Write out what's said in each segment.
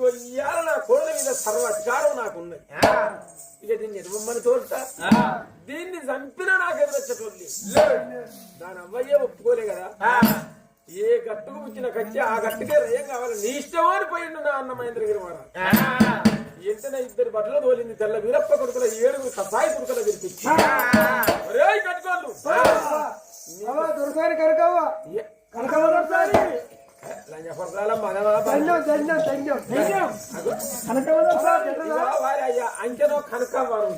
కొద్ది ఇవాళ నా కోళ్ళ మీద సర్వాధికారం నాకున్నది. ఇక దీన్ని ఎదుమని తోలుతా, దీన్ని చంపినా నాకు ఎదురొచ్చేటోళ్ళు దాని అవ్వయ్యే ఒప్పుకోలే కదా. ఏ గట్టుకు వచ్చిన కచ్చి ఆ గట్టుకే రయం కావాలి, నీ ఇష్టమో అని పోయిండు నా అన్న మహేంద్రగిరి వారా. ఎంతనే ఇద్దరు బట్టలు తోలింది, తెల్ల వీరప్ప కొడుకుల 7 కసాయి కొడుకుల విరిపించి కట్టుకోళ్ళు దొరసారి కనకవ్వ కనకవ్వ దొరసారి అంచెనో కనకవ్వారు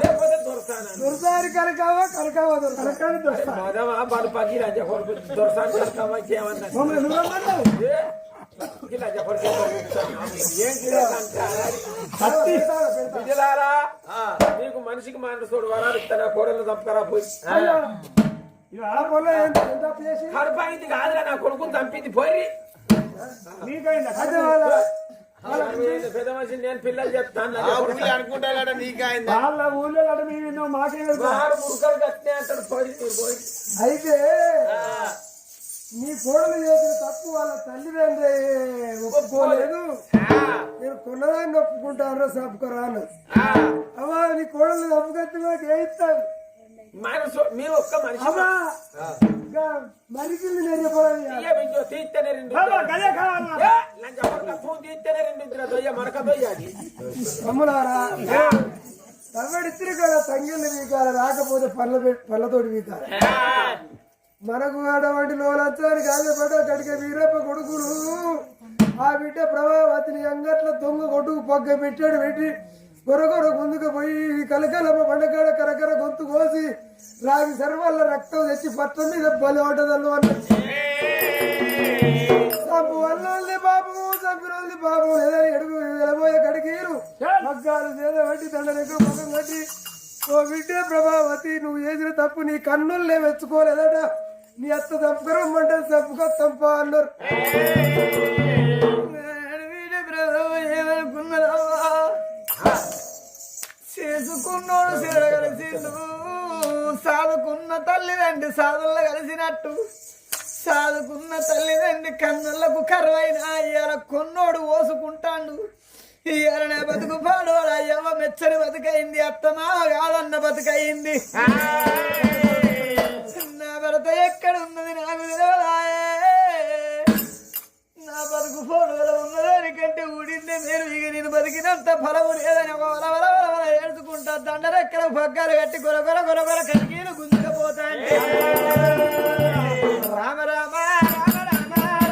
లేకపోతే దొరసారి కనకవ్వ కనకవ్వ మదమా బాలు పగి దొరసారి కనకవ్వ ఏమన్నా బిడ్డలారా, నీకు మనిషికి మనసుడు వరాలు ఇస్తారా, కోడలు చంపుతారా పోయి కడుపాయింది కాదురా, నా కొడుకుని చంపింది పోయి పెద్ద మనిషి నేను పిల్లలు చెప్తాను అనుకుంటా నీకైంది వాళ్ళ ఊళ్ళో మాకే మురుకలు కట్టినే అంటాడు పోయి పోయి. అయితే నీ కోడలు చేసిన తప్పు వాళ్ళ తల్లిదండ్రి ఒప్పుకోలేదు, నేను కొన్నదాన్ని ఒప్పుకుంటాను చంపుకోరా అన్నది. అమ్మా నీ కోడలు చంపుకొచ్చి మాకు ఏ ఇస్తాను మీ ఒక్క మనిషి మరికి తీస్తేనే అమ్ములారా తవ్వడిత్తిరి కదా తంగిళ్ళు వీకాలి, రాకపోతే పళ్ళతోటి వీకాలి. మనకు అటువంటి లోలంచాన్ని గాజపడ్డ కడిగే వీరప్ప కొడుకులు ఆ బిడ్డ ప్రభావతిని అంగట్ల దొంగ కొట్టుకు పొగ్గ పెట్టాడు, పెట్టి గొరగొర ముందుకు పోయి కలకలమ్మ పండగడ కరకర గొంతు కోసి రాగి సర్వల్ల రక్తం తెచ్చి పట్ల మీద బలి ఆటదల్లు అన్నది. చంపు వల్లి పాపము చంపినోళ్ళి పాపం లేదని ఎడుగు వెళ్ళబోయే కడిగీరు మగ్గాలు చేద పట్టి దండ దగ్గర ముఖం కట్టి, ఓ బిడ్డ ప్రభావతి నువ్వు చేసిన తప్పు నీ కన్నుల్లే మెచ్చుకోలేదట, నీ అత్త తప్పుకరమ్మంటే తప్పుగా తంప అన్నారు. చేసుకున్నోడు సేడగలిసిండు, సాదుకున్న తల్లిదండ్రి సాదుల్లో కలిసినట్టు, సాదుకున్న తల్లిదండ్రి కన్నులకు కరువైన ఇవాళ కొన్నోడు ఓసుకుంటాడు. ఇవాళనే బతుకు పాడోడు అయ్యవ మెచ్చని బతుకైంది, అత్తమా కాదన్న బతుకయింది. నా భర్త ఎక్కడున్నది నాకు తెలియదాయే, నా బతుకు పోడుదల ఉన్నదానికంటే ఊడిందే నేను ఇక నేను బతికినంత ఫలము లేదని ఒక వల ఏడుచుకుంటా దండరెక్కల పగ్గాలు కట్టి గొరగొర గొరగొర కడిగీలు గుంజుకపోతా అంటే రామ రామ రామ రామ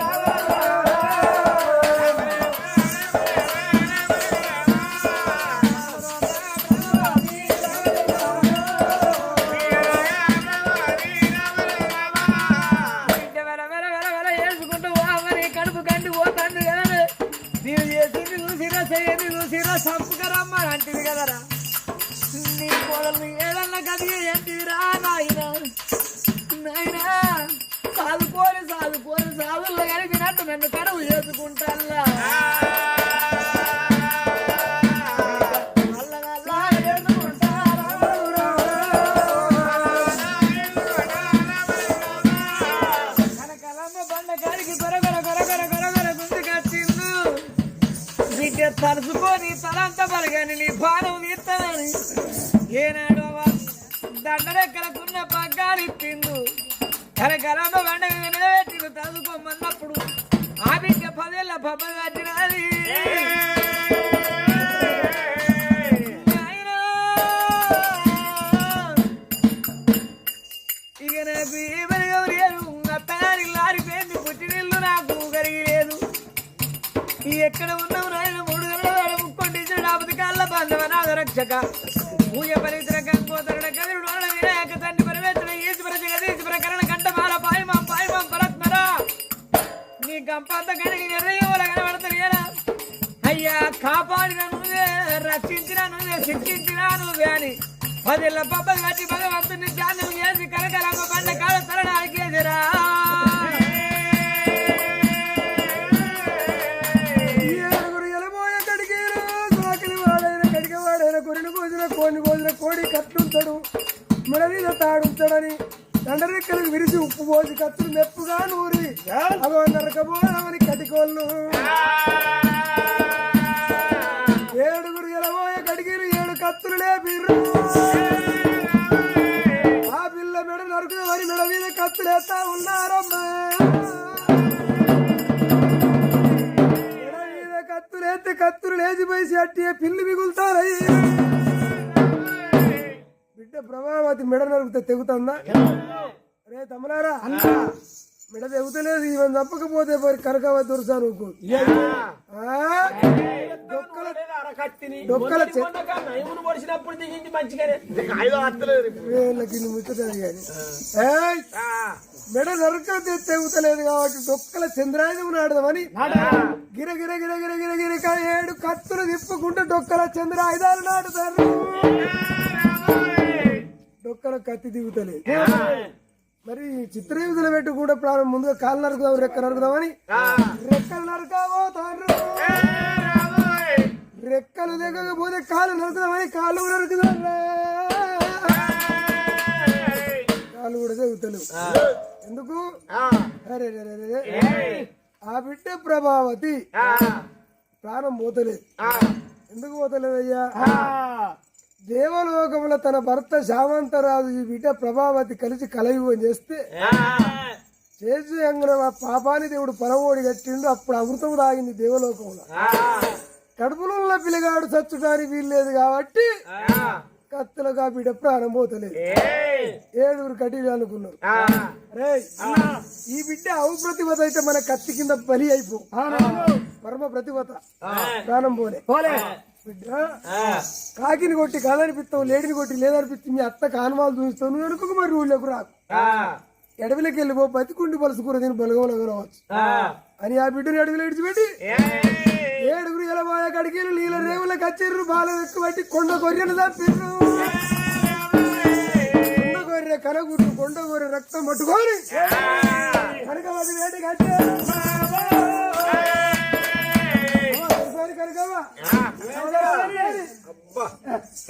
సంపుకరమ్మ అంటిది కదరా, నీ కోడలు ఏదన్నా గది ఏంటిదిరా నాయనా, నాయనా సాదుకోని సాదుకోని సాదుల్లో కలిపినట్టు నన్ను కరువు చేసుకుంటానులా. కనకలమ్మ బండ కాడికి గొరగొర గొరగొర గొరగొర గుంజు కట్టిండు, బిడ్డ తలుచుకొని తలంత బలగాని నీ భారం తీస్తానని ఏనాడు దండరెక్కలకున్న పగ్గాలు ఇప్పిండు. కనకలమ్మ బండ నిలబెట్టిండు తలుచుకోమన్నప్పుడు ఆ బిడ్డ 10 ఏళ్ళ పబ్బ కట్టినది. ఇక నాకు ఏమని లేదు, అత్తగారి లారిపోయింది, పుట్టినిల్లు నాకు కరిగి లేదు. ఎక్కడ ఉన్నావు నాయన 3 గంటల ముక్కొండి డాబతి కాళ్ళ బాంధవనాథ రక్షక పూజ పరిత్ర గంగోదరణ కవిరుడు వినాయక తండ్రి పరమేశ్వర ఈశ్వర జగదీశ్వర కరణ కంఠమాల పాయమం పాయమం పరత్మర నీ గంపంత కడిగి నిర్ణయోల కనబడతారు కదా అయ్యా. కాపాడిన నువ్వే, రక్షించిన నువ్వే, శిక్షించిన నువ్వే అని 10 ఏళ్ళ పబ్బ కట్టి భగవంతుని ధ్యానం చేసి కనకలమ్మ బండ కాల తరణానికి ఎదురా కోడిని కోసిన కోడి కట్లుంటాడు, మెడ మీద తాడుంటాడని దండరెక్కలకు విరిసి ఉప్పు పోసి కత్తులు మెప్పుగా నూరి అగో నరకబోదామని కటికోళ్ళు ఏడుగురు ఎలబోయే కడిగిరు 7 కత్తులు లేపిర్రు ఆ పిల్ల మెడ నరుకుదామని మెడ మీద కత్తులేస్తా ఉన్నారమ్మా మెడ మీద కత్తులేస్తే కత్తులు లేచిపోయి అట్టి పిల్లి మిగులుతారయ్యి బిడ్డ ప్రభావతి మెడ నరుకుతే తెగుతుందా రే తమ్ములారా మెడ తెగుతలేదు ఈవెన్ తప్పకపోతే మరి కనకవ దుర్సా నువ్వు పొడిచినప్పుడు దిగింది మంచిగానే మెడ నరకతే తెగుతలేదు కాబట్టి డొక్కల చంద్రాయుధం నాడదామని గిర గిర గిర గిర గిర గిరక 7 కత్తులు తిప్పుకుంటూ డొక్కల చంద్రాయుధాలు నాటుతారు డొక్కల కత్తి దిగుతలేదు మరి చిత్రయుధులు పెట్టి కూడా ప్రాణం ముందుగా కాలు నరుకుదాం రెక్క నరుకుదామని రెక్కలు నరకబోతారు రెక్కలు లేకపోతే కాలు నరుకుదామని కాళ్ళు నరుకుదాం కాళ్ళు కూడా తెగుతలేవు ఎందుకు అరే ఆ బిడ్డ ప్రభావతి ప్రాణం పోతలేదు ఎందుకు పోతలేదయ్యా దేవలోకంలో తన భర్త శామంతరాజు ఈ బిడ్డ ప్రభావతి కలిసి కలయుగం చేస్తే చేసి ఆ పాపాన్ని దేవుడు పరమోడి కట్టిండు అప్పుడు అమృతం తాగింది దేవలోకంలో కడుపులో ఉన్న పిల్లగాడు చచ్చుటానికి వీల్లేదు కాబట్టి కత్తులుగా బిడ్డ ప్రాణం పోతలేదు 7 కటిలు అనుకున్నారు ఈ బిడ్డ అప్రతిభత అయితే మన కత్తి కింద బలి అయిపో పరమ ప్రతిభత ప్రాణం పోలే బిడ్డ కాకిని కొట్టి కాదనిపిస్తావు లేడిని కొట్టి లేదనిపిస్తే మీ అత్త కానుమాలు చూపిస్తావు నువ్వు అనుకో మరి ఊళ్ళోకి రాకు ఎడవిలోకి వెళ్ళిపో బతికుండి పలుసుకూర దీన్ని బలగంలో రావచ్చు అని ఆ బిడ్డని అడవిలో విడిచిపెట్టి 7 ఎలబోయే కడికి నీళ్ళ రేవులకు వచ్చిర్రు బాల ఎక్కుబట్టి కొండ గొర్రెను తప్పిర్రు కొండ గొర్రె కనగుట్టు కొండ గొర్రె రక్తం పట్టుకొని కనకవది వేటకి వచ్చారు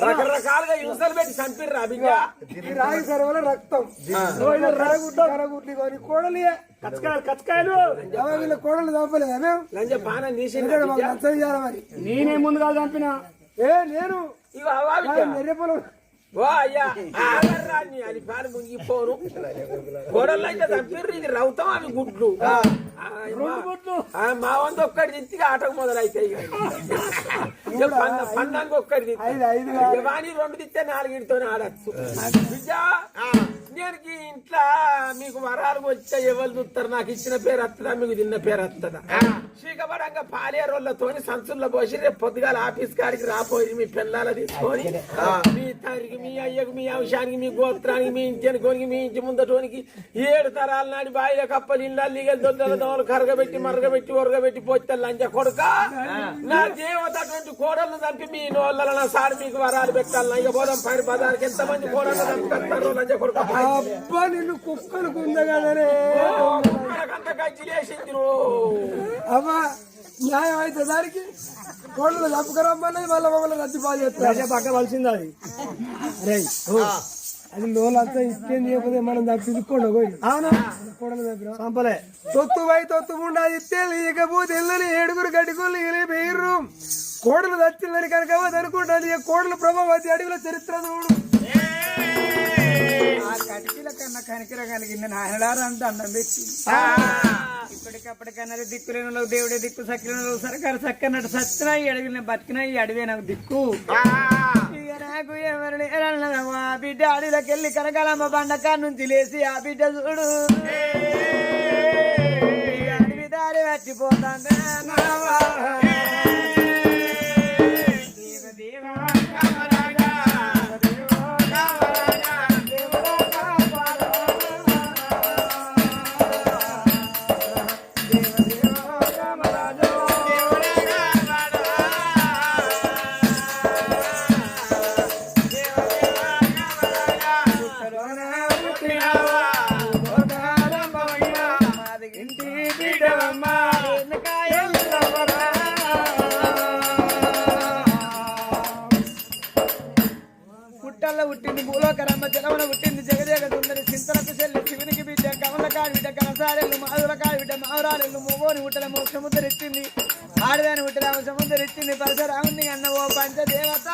రకరకాలుగా హింసలు పెట్టి చంపిర్రా బిడ్డ రాగి సరవల రక్తం కరగుడ్లు కోడలు కచ్చకాయలు వీళ్ళ కోడలు చంపలేదు లంజ పానం తీసి మరి నేనే ముందుగా చంపిన నేను నెర్రెపలు ఓ అయ్యా అది పాలు మునిగిపోను గొడవలు అయితే చంపిర్రు ఇది రౌతం అవి గుడ్లు మా వంద ఒక్కటి తిత్తి ఆటకు మొదలైతాయి పన్నానికి ఒక్కటి తిత్తి వాణి 2 తిత్తే 4 ఇడితోనే ఆడచ్చు బిడ్డ నేను ఇంట్లో మీకు వరాలు వచ్చా ఎవరు చూస్తారు నాకు ఇచ్చిన పేరు వస్తుందా మీకు తిన్న పేరు వస్తుందా చీకబడంగా పాలేరోళ్ళతో సంచుల్లో పోసి రేపు పొద్దుగాల ఆఫీస్ కాడికి రాపోయి మీ పిల్లల తీసుకొని మీ తండ్రికి మీ అయ్యకు మీ అంశానికి మీ గోత్రానికి మీ ఇంటి అనుకోనికి మీ ఇంటి ముందటోనికి 7 తరాల నాటి బాయిల కప్పలు ఇళ్ళ లీగలు దొంగల దోమలు కరగబెట్టి మరగబెట్టి ఒరగబెట్టి పోతే లంచ కొడుక నా దేవత అటువంటి కోడలను చంపి మీ నోళ్ళ నా సారి మీకు వరాలు పెట్టాలి ఇక పోదాం పైరు పదానికి ఎంతమంది కోడలు చంపుతారో లంచ కొడుక అబ్బా నిన్ను కుక్కలు కుందగానే అంత గజ్జిలేసింది అబ్బా న్యాయం అయితే దానికి కోడలు చంపుకరమ్మన్నది మళ్ళీ మమ్మల్ని రద్దు పాలు చేస్తారు పక్క వలసింది అది అరే అది లోలంతా ఇష్టం చేయకపోతే మనం దాన్ని పిలుచుకోండి అవునా కోడలు చంపలే తొత్తు తొత్తుకుండా ఇస్తే లేకపోతే ఇళ్ళని 7 గడ్డికోళ్ళు పేరు కోడలు దచ్చిందని కనుక అనుకుంటుంది కోడలు ప్రభావతి అడవిలో చరిత్ర చూడు కటికీల కన్నా కనికిర కలిగింది నాయనడారంటే అన్నం పెట్టి ఇప్పటికప్పటికన్నా దిక్కులేని దేవుడే దిక్కు సక్కిన సరకారు చక్కన్నట్టు సచ్చినా ఈ అడవిని బతికినా ఈ అడవే నాకు దిక్కు ఇక నాకు ఎవరిని బిడ్డ అడవిలోకి వెళ్ళి కనకాలమ్మ బండకా నుంచి లేచి ఆ బిడ్డ చూడు అడవి దారి వచ్చిపోతాందా పుట్టల్లో పుట్టింది భూలోకరమ్మ జలవన పుట్టింది జగదేగ సుందరి చింతలకు చెల్లి మగవాళ్ళు మొగోని ముట్టల సముద్రం ఎత్తింది ఆడదాని ముట్టల సముద్రం ఎత్తింది పరశురాముని అన్న ఓ పంచదేవత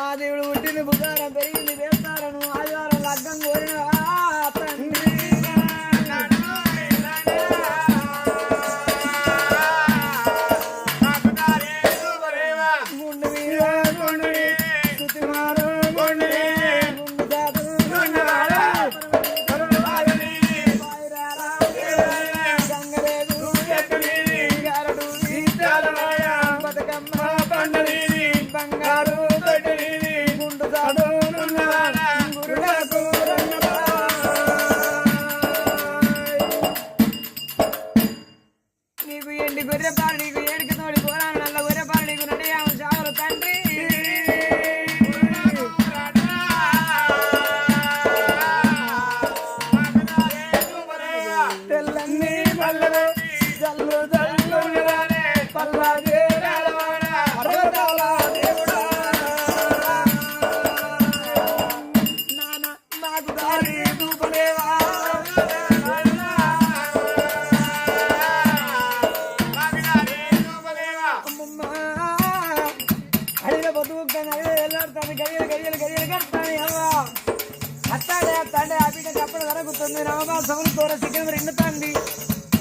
ఆ దేవుడు పుట్టింది బుధారం పెరిగింది వేస్తారను ఆదివారం లగ్గం కోరిన తండ్రి గుండు మీద గుండు సుతిమారు గుండు గుండు జాతు గంగరేదు గారడు బతుకమ్మ పండలి బంగారు గుండు జాడు గురులకు నీకు ఎండి గొర్రెపాలు నీకు ఏడికి తోడి పోరాను నల్ల గొర్రెపాలు నీకు నడియాము చావలు తండ్రి తెల్లన్నీ పల్లెలు జల్లు జల్లు పల్లాగే పర్వతాల దేవుడా నాన్న నాకు దారి దూపలేవా అమ్మమ్మ అడిగిన బతుకుతాను అడిగిన వెళ్ళాడుతాను గడియలు కడతాను అవ్వ అత్తాడే అత్తాడే ఆ బిడ్డ అప్పటి వరకు 9 నవమాసములు తోర సిగ్గం రెండుతాంది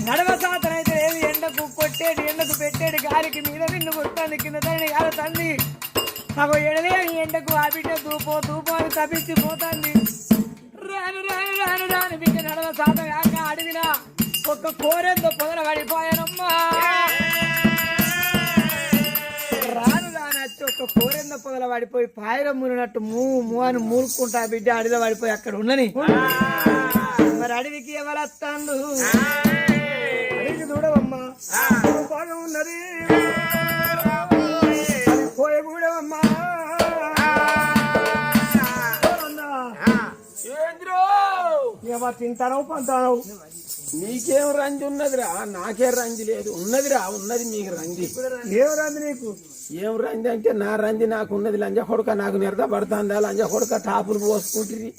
నడవ సాతనైతే ఏది ఎండకు కొట్టేది ఎండకు పెట్టేది గాలికి మీద నిన్ను కొట్టాను కింద తండ్రి గారు తండ్రి నాకు ఎడలే ఎండకు ఆ బిడ్డ దూపో అని తప్పించిపోతాంది రాను రాను రాను రాను బిడ్డ నడవ సాత కాక అడిగిన ఒక్క కోరెంతో పొదల పడిపోయానమ్మా రాను రానొచ్చి ఒక్క కోరెందో పొదల పడిపోయి పాయరం మురినట్టు మూ అని మూలుకుంటా బిడ్డ అడిలో పడిపోయి అక్కడ ఉన్నని మరి అడవికి ఎవరత్తాండు అడిగి చూడవమ్మా బాగా ఉన్నది పోయే కూడవమ్మా ఏమో తింటానవు పంటానవు నీకేం రంజి ఉన్నదిరా నాకే రంజి లేదు ఉన్నదిరా ఉన్నది మీకు రంజి ఏం రాంది నీకు ఏం రంజి అంటే నా రంజి నాకు ఉన్నది లంజ కొడుక నాకు నిరద పడుతుందా లంజ కొడుక టాపులు పోసుకుంటుంది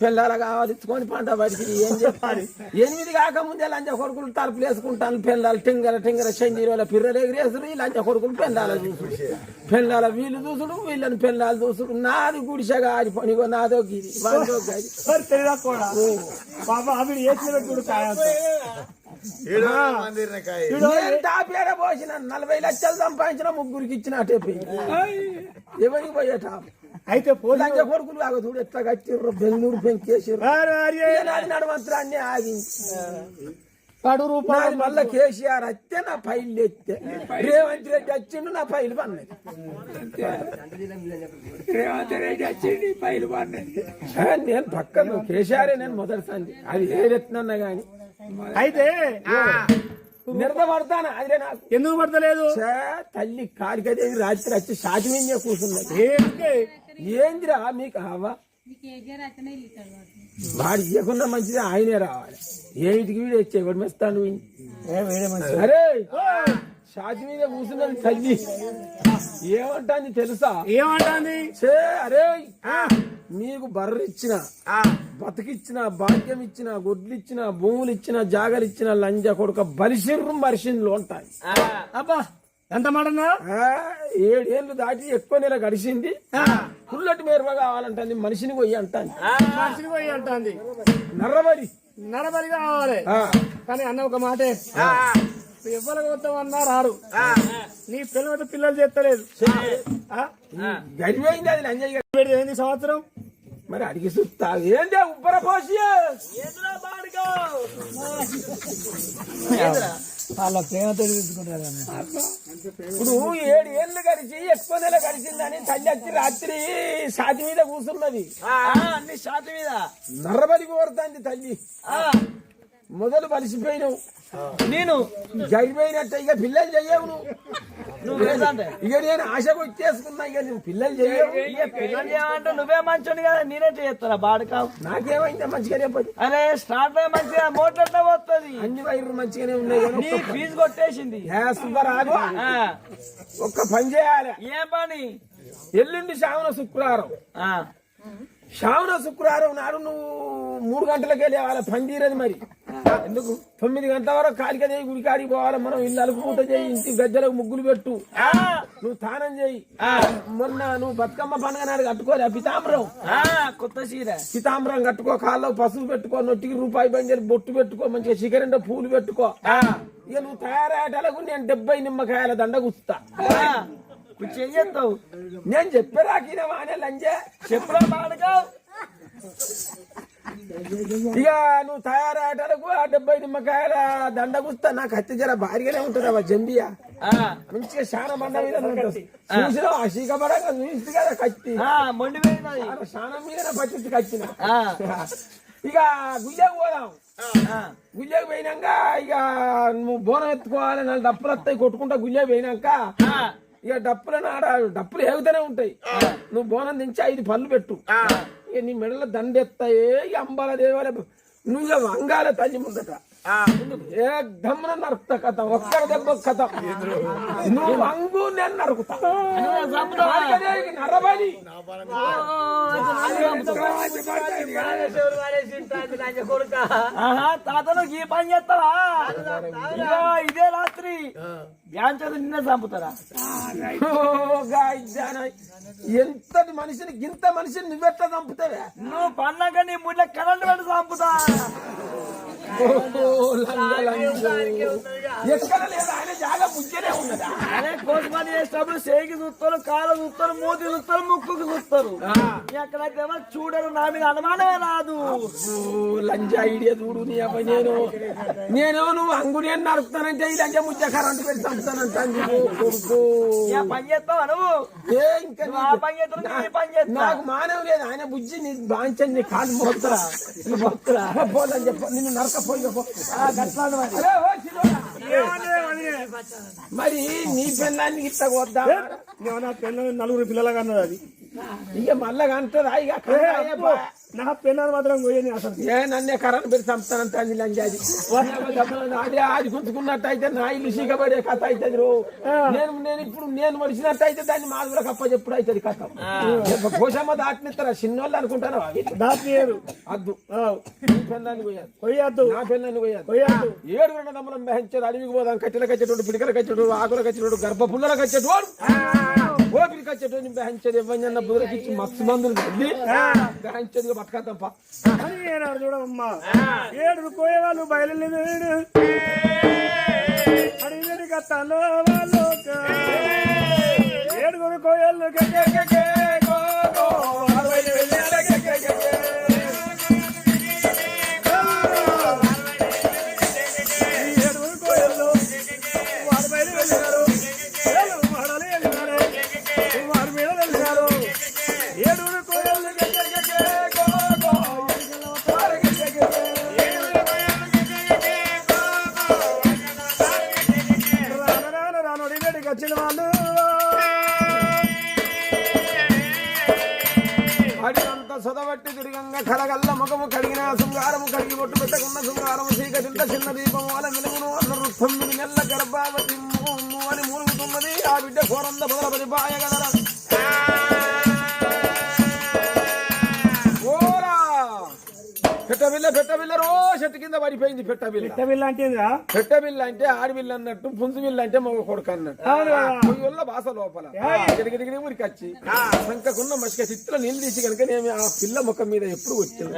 పిల్లలు కావాలిచ్చుకొని పంట పడిచింది ఏం చెప్పాలి 8 కాకముందే లంజ కొడుకులు తలుపులు వేసుకుంటాను పిల్లలు టింగర చెంజీరోల పిర్రలు ఎగిరేసుడు ఈ లంజ కొడుకులు పిల్లల చూసుడు పిల్లల వీళ్ళు చూసుడు వీళ్ళని పిల్లలు చూసుడు నాది గుడిసెగా ఆడిపోనిగో నాదో గిరి వాడితో గది బాబా అవి ఏడు టాపేడ పోసిన 40 లక్షలు సంపాదించిన ముగ్గురికి ఇచ్చిన టేపి ఎవరికి పోయే టాప్ అయితే లంజ కొడుకులు కాక చూడు ఎట్లా కట్టిర్రు బెంగళూరు పెంకేసారు నడవంతరాన్ని ఆగింది 10 రూపాయలు మళ్ళా కేసీఆర్ వస్తే నా ఫైల్ ఎత్తే రేవంత్ రెడ్డి వచ్చిండు నా ఫైల్ పన్నది రేవంత్ రెడ్డి వచ్చిండు ఫైల్ పన్నది నేను పక్కన కేసీఆర్ నేను మొదటిసారి అది ఏదెత్తున్నా గాని అయితే నిరదపడతాను అదే నాకు ఎందుకు పడతలేదు తల్లి కాలికదేవి రాత్రి వచ్చి షాటి మీద కూర్చున్నది ఏందిరా మీకు కావా వాడు ఇవ్వకుండా మంచిది ఆయనే రావాలి ఏమిటికి వీడు వచ్చే ఎవడు మెస్తాను అరే షాటి మీద కూర్చున్నది తల్లి ఏమంటాంది తెలుసా ఏమంటాంది అరే నీకు బర్రిచ్చిన బతికిచ్చిన భాగ్యం ఇచ్చిన గొడ్లు ఇచ్చిన భూములు ఇచ్చిన జాగలు ఇచ్చిన లంజ కొడుక బలిసిర్రు మరిషిన్లు ఉంటాయి అబ్బా ఎంత మాటన్నా 7 ఏళ్ళు దాటి ఎక్కువ నెల గడిచింది పుల్లటి మేరవ కావాలంటుంది మనిషిని పోయి అంటాను మనిషిని పోయి అంటుంది నరబలి కావాలి కానీ అన్న ఒక మాటే ఎవరికి వద్దామన్నా రారు నీ పిల్లలు చేస్తలేదు గడిపోయింది అది లంజ ఏంది సంవత్సరం మరి అడిగి చూస్తా ఏందే ఉబ్బర పోసి వాళ్ళ ప్రేమతో తీసుకుంటారు ఇప్పుడు 7 ఏళ్ళు గడిచి ఎక్కువ నెల గడిచిందని తల్లి వచ్చి రాత్రి షాతి మీద కూర్చున్నది అన్ని షాతి మీద నర్రబలి కోరుతాంది తల్లి మొదలు బలిసిపోయినావు నేను జరిపోయినట్టు ఇక పిల్లలు చెయ్యవు నువ్వు లేదంటే ఇక నేను ఆశ వచ్చేసుకున్నా ఇక నువ్వు పిల్లలు చెయ్యవు పిల్లలు చేయమంటే నువ్వే మంచోని కదా నేనే చేస్తారా బాడకావు నాకేమైందా మంచిగానే పోయి అరే స్టార్ట్ మంచిగా మోటార్ వస్తుంది అన్ని వైర్లు మంచిగానే ఉన్నాయి నీ ఫీజు కొట్టేసింది సుబ్బరాగు ఒక్క పని చేయాలి ఏం పని ఎల్లుండి శ్రావణ శుక్రవారం నాడు నువ్వు 3 గంటలకు వెళ్ళేవాళ్ళ పని తీరదు మరి ఎందుకు 9 గంటల వరకు కాలికదే గుడికాడికి పోవాలి మనం ఇల్లు అలుపుకుంట చేయి ఇంటి గజ్జలకు ముగ్గులు పెట్టు నువ్వు తానం చేయి మొన్న నువ్వు బతుకమ్మ పండుగ నాడు కట్టుకోలే పితాంబరం కొత్త చీర పితాంబరం కట్టుకో కాళ్ళలో పసుపు పెట్టుకో నొట్టికి రూపాయి బంజలు బొట్టు పెట్టుకో మంచిగా చికెన్ పూలు పెట్టుకో ఇక నువ్వు తయారయ్యేటలకు నేను 70 నిమ్మకాయల దండ గుస్తా చెయ్యొద్దావు నేను చెప్పారాకిన వానే లంజే చెప్పురా బాడకావు ఇక నువ్వు తయారయ్యేటలకు 70 నిమ్మకాయల దండ గుస్తా నాకు హత్య జర భారీగానే ఉంటుందా జంబియా మంచిగా శాన బండ మీద చూసినా ఆ శీకపడంగా చూసి కదా కత్తి మొండి శానం మీద పచ్చి కచ్చిన ఇక గుయ్యకు పోదాం గుయ్యకు పోయినాక ఇక నువ్వు బోనం ఎత్తుకోవాలి 4 డప్పులు వస్తాయి కొట్టుకుంటా గుయ్యకు పోయినాక ఇక డప్పులు ఏగుతూనే ఉంటాయి నువ్వు బోనం దించి 5 పళ్ళు పెట్టు ఇక నీ మెడలో దండెత్తాయే ఇక అంబాల దేవాలయ నువ్వు ఇక వంగాల తల్లి ముందట ఏదమ్మున నరుకుతా కథ ఒక్కరి దెబ్బ కథ నువ్వు వంగు నేను నరుకుతా నరబలి తాతను ఈ పని చేస్తావా ఇదే రాత్రి బ్యాంచదు నిన్నే చంపుతారా ఎంతటి మనిషిని గింత మనిషిని నువ్వెట్లా చంపుతావే నువ్వు పన్నాక నీ ముళ్ళ కరెంట్ పెట్టి చంపుతా ఎక్కడ లేదు ఆయన జాగా ముజ్జనే ఉన్నదా అదే కోసమని చేసినప్పుడు చేయికి చూస్తారు కాళ్ళు చూస్తారు మూతి చూస్తారు ముక్కుకి చూస్తారు ఎక్కడైతే చూడరు నా మీద అనుమానమే రాదు లంజా ఐడియా చూడు నీ అబ్బాయి నేను నువ్వు అంగుని అని నడుపుతానంటే ఈ లంజా ముజ్జ కరెంట్ పెట్టి చంపుతానంటాను కొడుకు పని చేస్తావా నువ్వు ఇంకా పని చేస్తావు పని చేస్తా నాకు మానవ లేదు ఆయన బుజ్జి నీ బాంచని నీ కాలు మొత్తరా పోదని చెప్ప నిన్ను నరకపోయి మరి నీ పిల్లాన్ని ఇట్లా వద్దా నలుగురు పిల్లలుగా అన్నది అది ఇక మళ్ళా అంటారా ఇక నా పిల్లలు మాత్రం పోయని అసలు నన్నే కరెంట్ పెట్టి చంపుతానంటే అది లంజాది అదే అది గుంజుకున్నట్టు అయితే నా ఇల్లు సీకబడే కథ అవుతుంది నేను ఇప్పుడు నేను మడిచినట్టు అయితే దాన్ని మాది కూడా కప్ప చెప్పుడు అవుతుంది కథ పోషమ్మ దాటినిస్తారా చిన్నోళ్ళు అనుకుంటాను దాటియరు అద్దు పెళ్ళాన్ని పోయారు కొయ్యద్దు నా పెళ్ళాన్ని పోయారు కొయ్యద్దు 7 దమ్మలం బెహంచారు అడవికి పోదాం కట్టెలకు వచ్చేటోడు పిడికలకు వచ్చేటోడు ఆకులకు వచ్చేటోడు గర్భ పుల్లలకు వచ్చేటోడు ఓపిరికి వచ్చేటోడు బెహంచదు ఇవ్వన్న బుర్రకిచ్చి మస్తు మందులు వెళ్ళి బెహంచదుగా బతకతాం చూడమ్మా 7 కోయవాళ్ళు బయలుదేరు అడిగి కథలో వాళ్ళు 7 కోయలు వచ్చిన వాళ్ళు అడిగంత సొదవట్టి తిరిగంగా కడగల్ల ముఖము కడిగిన శృంగారము కడిగి బొట్టు పెట్టకున్న శృంగారము చీకటింత చిన్న దీపము అల వెలుగును అన్న 9 నెలల గర్భావతి అని మూలుగుతున్నది ఆ బిడ్డ కోరంద మొదలపడి బాయగలరా పెట్టబిల్ల చెట్టు కింద పడిపోయింది పెట్టబిల్ల అంటే ఆడబిల్ల అన్నట్టు పుంజుబిల్ల అంటే మగ కొడుకు అన్నట్టు పొయ్యిల్లో బాస లోపల గిరిగిరి ఊరికి వచ్చి సంకకున్న మసిక చిత్తులో నీళ్ళు తీసి కనుక నేను ఆ పిల్ల ముఖం మీద ఎప్పుడు వచ్చింది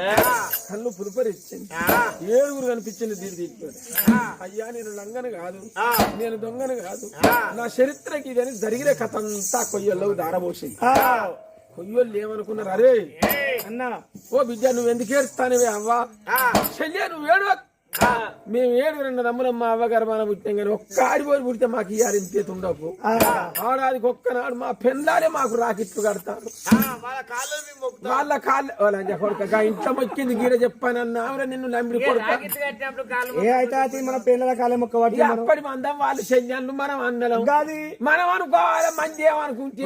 కళ్ళు పురుపరిచ్చింది 7 కనిపించింది దీని తీసుకొని అయ్యా నేను లంగను కాదు నేను దొంగను కాదు నా చరిత్రకి ఇదని జరిగిన కథ అంతా కొయ్యల్లో దారబోసింది కొయ్యోళ్ళు ఏమనుకున్నారు అరే అన్నా ఓ బిడ్డ నువ్వు ఎందుకు ఏడుస్తానవే అవ్వా చెల్లి నువ్వు ఏడు మేము 7 తమ్ములం మా అవ్వగారు మనం పుట్టాం కానీ ఒక్క ఆడిపోయి పుడితే మాకు ఇయ్యాలి ఇంత ఉండకు ఆడాదికి ఒక్కనాడు మా పెళ్ళాలే మాకు రాకెట్లు కడతారు వాళ్ళ కాళ్ళు కొడుక ఇంట్లో మొక్కింది గీడ చెప్పానన్నా నిన్ను నమ్మిడి కొడుక ఏ అయితే మన పిల్లల కాలే మొక్క పట్టి అప్పటి మందం వాళ్ళు శల్యాలు మనం అందలం మనం అనుకోవాలి మంచి ఏమనుకుంటే